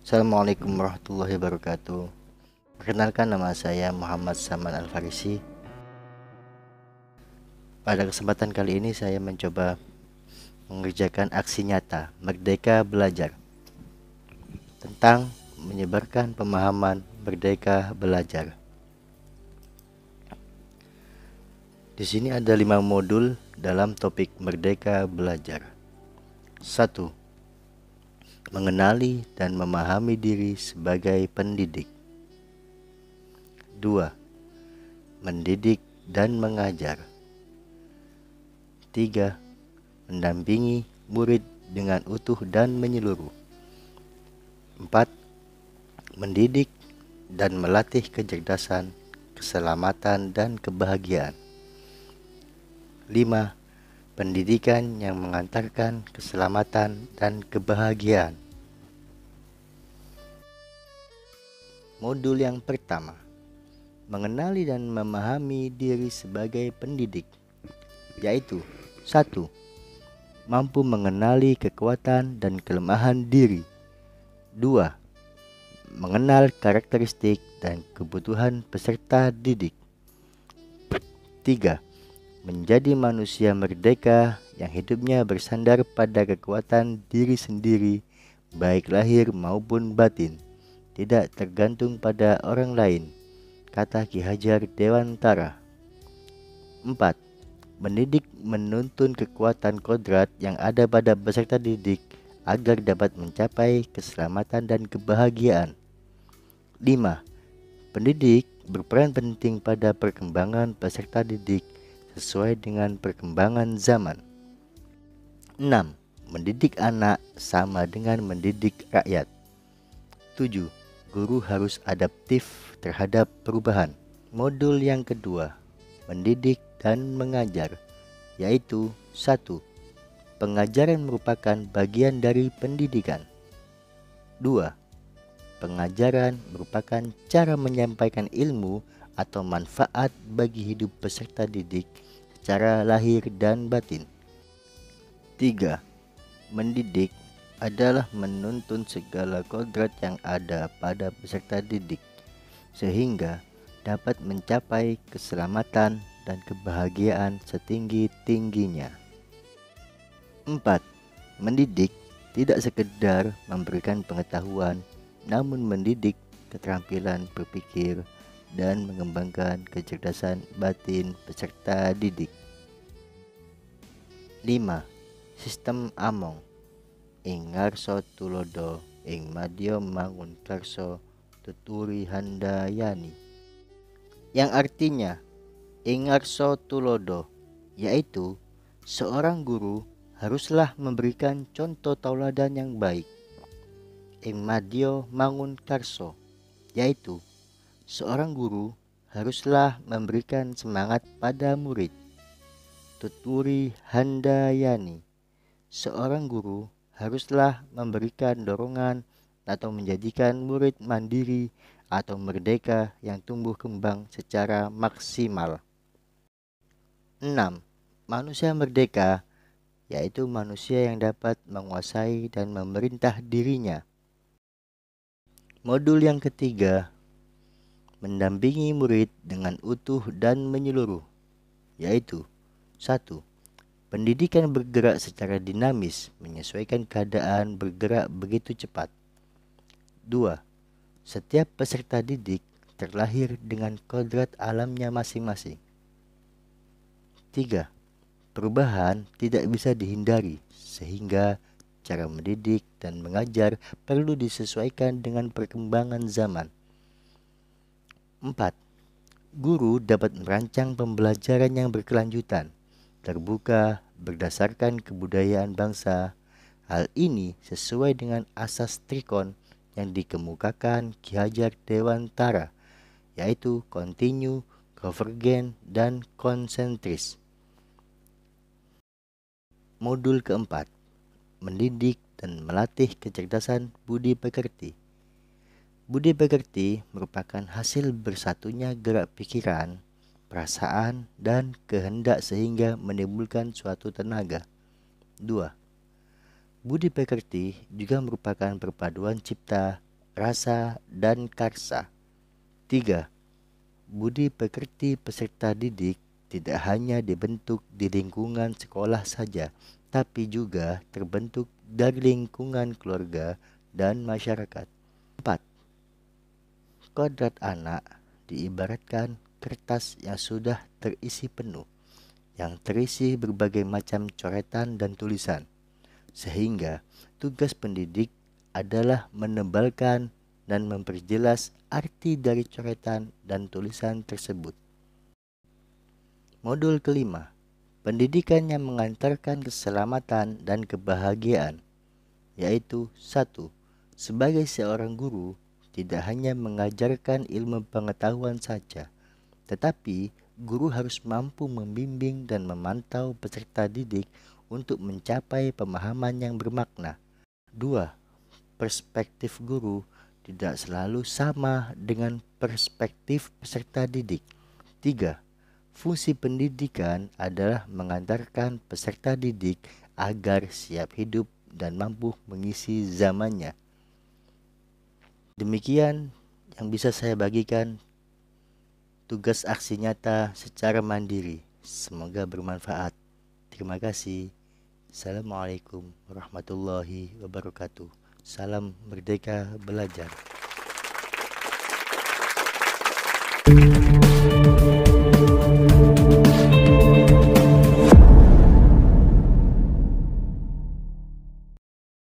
Assalamualaikum warahmatullahi wabarakatuh. Perkenalkan, nama saya Muhammad Saman Al-Farisi. Pada kesempatan kali ini saya mencoba mengerjakan aksi nyata Merdeka Belajar tentang menyebarkan pemahaman Merdeka Belajar. Di sini ada 5 modul dalam topik Merdeka Belajar. 1. Mengenali dan memahami diri sebagai pendidik. 2. Mendidik dan mengajar. 3. Mendampingi murid dengan utuh dan menyeluruh. 4. Mendidik dan melatih kecerdasan, keselamatan, dan kebahagiaan. 5. Pendidikan yang mengantarkan keselamatan dan kebahagiaan. Modul yang pertama, mengenali dan memahami diri sebagai pendidik, yaitu 1. Mampu mengenali kekuatan dan kelemahan diri. 2. Mengenal karakteristik dan kebutuhan peserta didik. 3. Menjadi manusia merdeka yang hidupnya bersandar pada kekuatan diri sendiri, baik lahir maupun batin, tidak tergantung pada orang lain, kata Ki Hajar Dewantara. 4. Mendidik menuntun kekuatan kodrat yang ada pada peserta didik agar dapat mencapai keselamatan dan kebahagiaan. 5. Pendidik berperan penting pada perkembangan peserta didik sesuai dengan perkembangan zaman. 6. Mendidik anak sama dengan mendidik rakyat. 7. Guru harus adaptif terhadap perubahan. Modul yang kedua, mendidik dan mengajar, yaitu 1. Pengajaran merupakan bagian dari pendidikan. 2. Pengajaran merupakan cara menyampaikan ilmu atau manfaat bagi hidup peserta didik secara lahir dan batin. 3. Mendidik adalah menuntun segala kodrat yang ada pada peserta didik sehingga dapat mencapai keselamatan dan kebahagiaan setinggi-tingginya. 4. Mendidik tidak sekedar memberikan pengetahuan, namun mendidik keterampilan berpikir dan mengembangkan kecerdasan batin peserta didik. 5. Sistem Among ing ngarsa tulodo ing madya mangun karsa tuturi handayani, yang artinya ing ngarsa tulodo, yaitu seorang guru haruslah memberikan contoh tauladan yang baik. Ing madya mangun karsa, yaitu seorang guru haruslah memberikan semangat pada murid. Tuturi handayani, seorang guru haruslah memberikan dorongan atau menjadikan murid mandiri atau merdeka yang tumbuh kembang secara maksimal. 6. Manusia merdeka, yaitu manusia yang dapat menguasai dan memerintah dirinya. Modul yang ketiga, mendampingi murid dengan utuh dan menyeluruh, yaitu 1. Pendidikan bergerak secara dinamis, menyesuaikan keadaan bergerak begitu cepat. 2. Setiap peserta didik terlahir dengan kodrat alamnya masing-masing. 3. Perubahan tidak bisa dihindari, sehingga cara mendidik dan mengajar perlu disesuaikan dengan perkembangan zaman. 4. Guru dapat merancang pembelajaran yang berkelanjutan, terbuka, berdasarkan kebudayaan bangsa. Hal ini sesuai dengan asas Trikon yang dikemukakan Ki Hajar Dewantara, yaitu kontinu, konvergen, dan konsentris. Modul keempat, mendidik dan melatih kecerdasan budi pekerti. Budi pekerti merupakan hasil bersatunya gerak pikiran, perasaan, dan kehendak sehingga menimbulkan suatu tenaga. 2. Budi pekerti juga merupakan perpaduan cipta rasa, dan karsa. 3. Budi pekerti peserta didik tidak hanya dibentuk di lingkungan sekolah saja, tapi juga terbentuk dari lingkungan keluarga dan masyarakat. 4. Kodrat anak diibaratkan kertas yang sudah terisi penuh, yang terisi berbagai macam coretan dan tulisan, sehingga tugas pendidik adalah menebalkan dan memperjelas arti dari coretan dan tulisan tersebut. Modul kelima, pendidikan yang mengantarkan keselamatan dan kebahagiaan, yaitu 1. Sebagai seorang guru, tidak hanya mengajarkan ilmu pengetahuan saja, tetapi guru harus mampu membimbing dan memantau peserta didik untuk mencapai pemahaman yang bermakna. 2. Perspektif guru tidak selalu sama dengan perspektif peserta didik. 3. Fungsi pendidikan adalah mengantarkan peserta didik agar siap hidup dan mampu mengisi zamannya. Demikian yang bisa saya bagikan tugas aksi nyata secara mandiri. Semoga bermanfaat. Terima kasih. Assalamualaikum warahmatullahi wabarakatuh. Salam Merdeka Belajar.